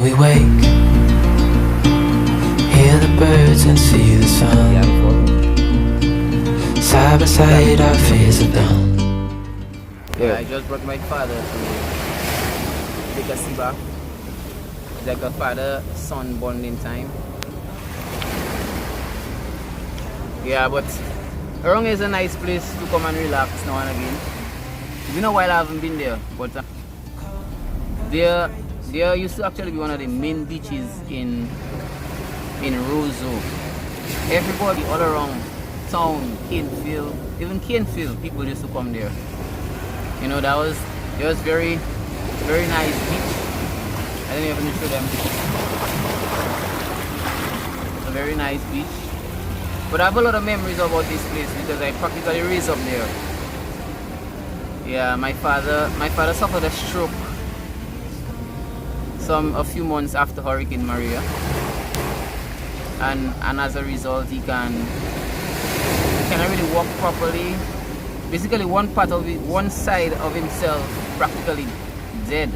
we wake, hear the birds and see the sun. Side by side our fears are done. Yeah, I just brought my father to take a sea bath. It's like a father-son bonding time. Yeah, but Orong is a nice place to come and relax now and again. It's been a while I haven't been there, but there used to actually be one of the main beaches in Roseau. Everybody all around town, Canefield, even Canefield, people used to come there. You know, there was very nice beach. I didn't even show them. It's a very nice beach. But I have a lot of memories about this place because I practically raised up there. Yeah, my father suffered a stroke a few months after Hurricane Maria, and as a result he cannot really walk properly. Basically, one side of himself practically dead.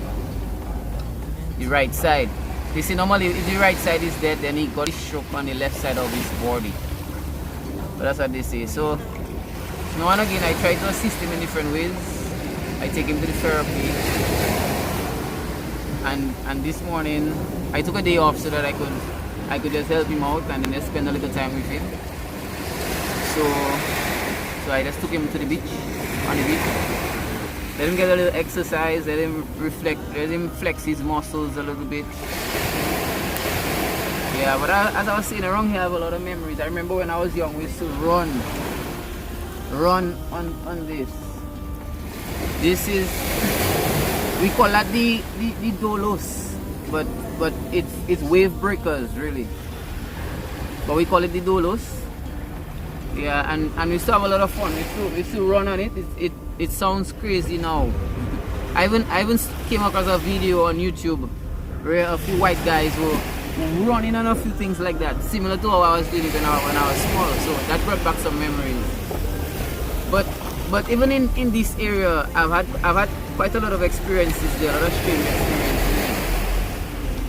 The right side. You see, normally if the right side is dead, then he got a stroke on the left side of his body. But that's what they say. So now and again I try to assist him in different ways. I take him to the therapy. And this morning I took a day off so that I could just help him out and then just spend a little time with him. So I just took him to the beach, on the beach. Let him get a little exercise, let him flex his muscles a little bit. Yeah, but as I was saying, around here I have a lot of memories. I remember when I was young, we used to run on this. This is, we call that the dolos, but it's wave breakers really. But we call it the dolos. Yeah, and we used to have a lot of fun. We used to run on it. It sounds crazy now. I even came across a video on YouTube where a few white guys were running on a few things like that, similar to how I was doing it when I was small. So that brought back some memories. But even in this area, I've had quite a lot of experiences there, a lot of strange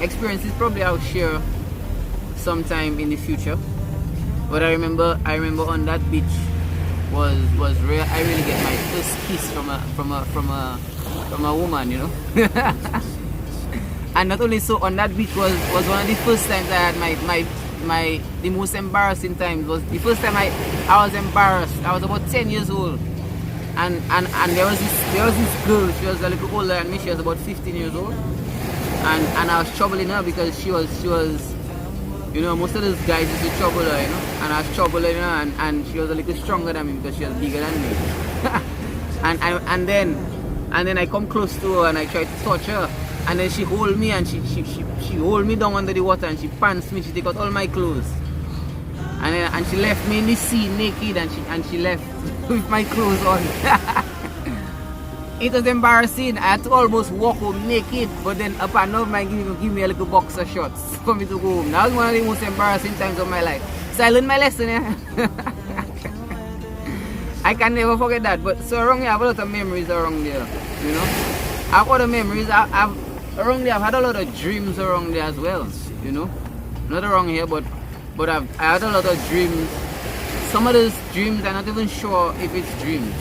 experiences. Probably I'll share sometime in the future. But I remember on that beach was rare. I really get my first kiss from a woman, you know. And not only so, on that beach was one of the first times I had the most embarrassing times. Was the first time I was embarrassed. I was about 10 years old, and there was this girl. She was a little older than me. She was about 15 years old, and I was troubling her because she was. You know, most of those guys used to trouble her, you know, and I was troubling her, and she was a little stronger than me because she was bigger than me. and then I come close to her and I try to touch her, and then she hold me and she hold me down under the water and she pants me. She take out all my clothes, and she left me in the sea naked, and she left with my clothes on. It was embarrassing. I had to almost walk home naked, but then a partner of mine give me a little box of shorts for me to go home. That was one of the most embarrassing times of my life. So I learned my lesson, yeah. I can never forget that. But so around here I have a lot of memories around there, you know. I have other memories. Around there I've had a lot of dreams around there as well, you know. Not around here, but I had a lot of dreams. Some of those dreams I'm not even sure if it's dreams.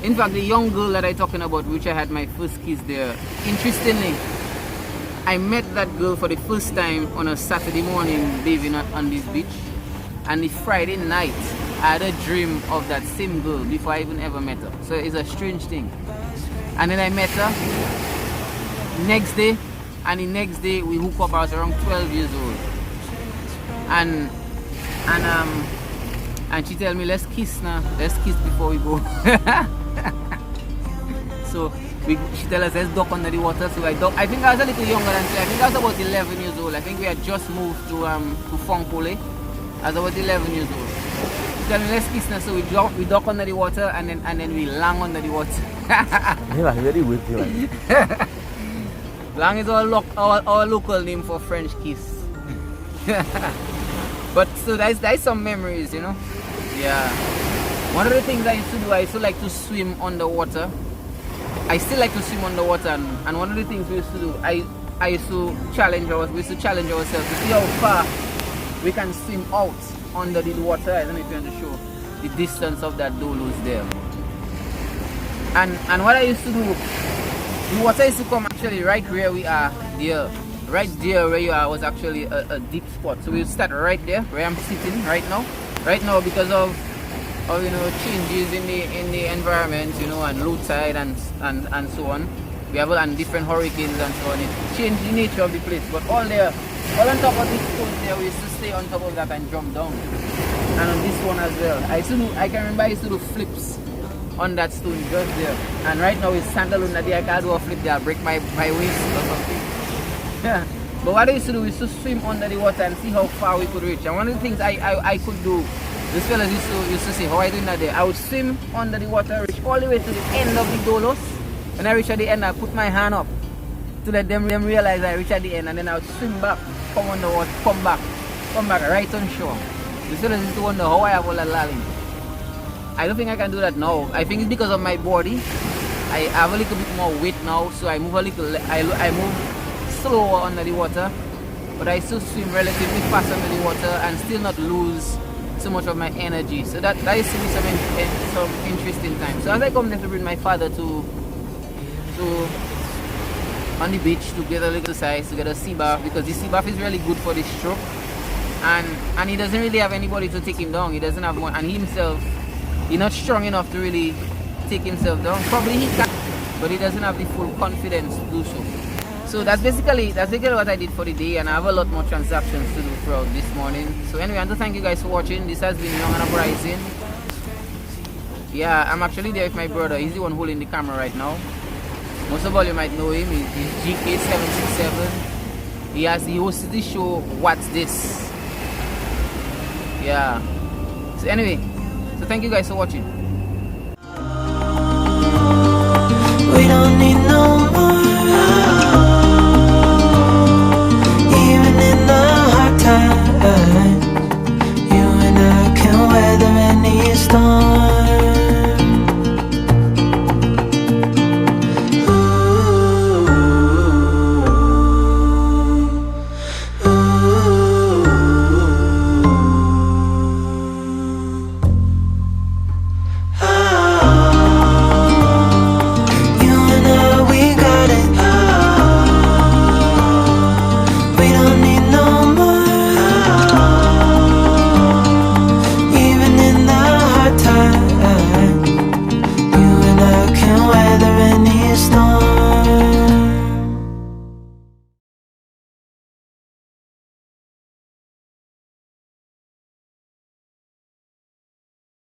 In fact, the young girl that I'm talking about, which I had my first kiss there, interestingly, I met that girl for the first time on a Saturday morning bathing on this beach. And the Friday night, I had a dream of that same girl before I even ever met her. So it's a strange thing. And then I met her next day, and the next day we hooked up. I was around 12 years old. And she tell me, let's kiss now. Let's kiss before we go. So she tell us, let's duck under the water. So I duck. I think I was a little younger than her. I think I was about 11 years old. I think we had just moved to Fonkpole. I was about 11 years old. She tell me, let's kiss now. So we duck under the water, and then we lang under the water. Very weird. Lang is our local name for French kiss. But so that's some memories, you know. Yeah. One of the things I used to do, I used to like to swim underwater. I still like to swim underwater, and one of the things we used to do, we used to challenge ourselves to see how far we can swim out under the water. I don't know if you want to show the distance of that dolus there. And what I used to do, the water used to come actually right where we are there. Right there where you are was actually a deep spot. So we'll start right there where I'm sitting right now. Right now, because of you know, changes in the environment, you know, and low tide and so on. We have and different hurricanes and so on. It changed the nature of the place. But all on top of this stone there, we used to stay on top of that and jump down. And on this one as well. I can remember I used to do flips on that stone just there. And right now it's standalone that I can't do a flip there. I'll break my waist or something. Yeah. But what I used to do is to swim under the water and see how far we could reach. And one of the things I could do, this fellas used to say, how I doing that there? I would swim under the water, reach all the way to the end of the dolus. When I reach at the end, I put my hand up to let them realize I reach at the end, and then I would swim back, come on the water, come back right on shore. This fellas used to wonder how I have all that lolling. I don't think I can do that now. I think it's because of my body. I have a little bit more weight now, so I move a little. I move slower under the water, but I still swim relatively fast under the water and still not lose so much of my energy. So that used to be some interesting time. So as I come there to bring my father to on the beach to get a little exercise, to get a sea bath, because the sea bath is really good for the stroke, and he doesn't really have anybody to take him down. He doesn't have one, and he himself, he's not strong enough to really take himself down. Probably he can, but he doesn't have the full confidence to do so. So that's basically what I did for the day, and I have a lot more transactions to do throughout this morning. So anyway, I want to thank you guys for watching. This has been Young and Uprising. Yeah, I'm actually there with my brother. He's the one holding the camera right now. Most of all, you might know him. He's GK767. He hosts the show What's This? Yeah. So anyway, so thank you guys for watching. We don't need no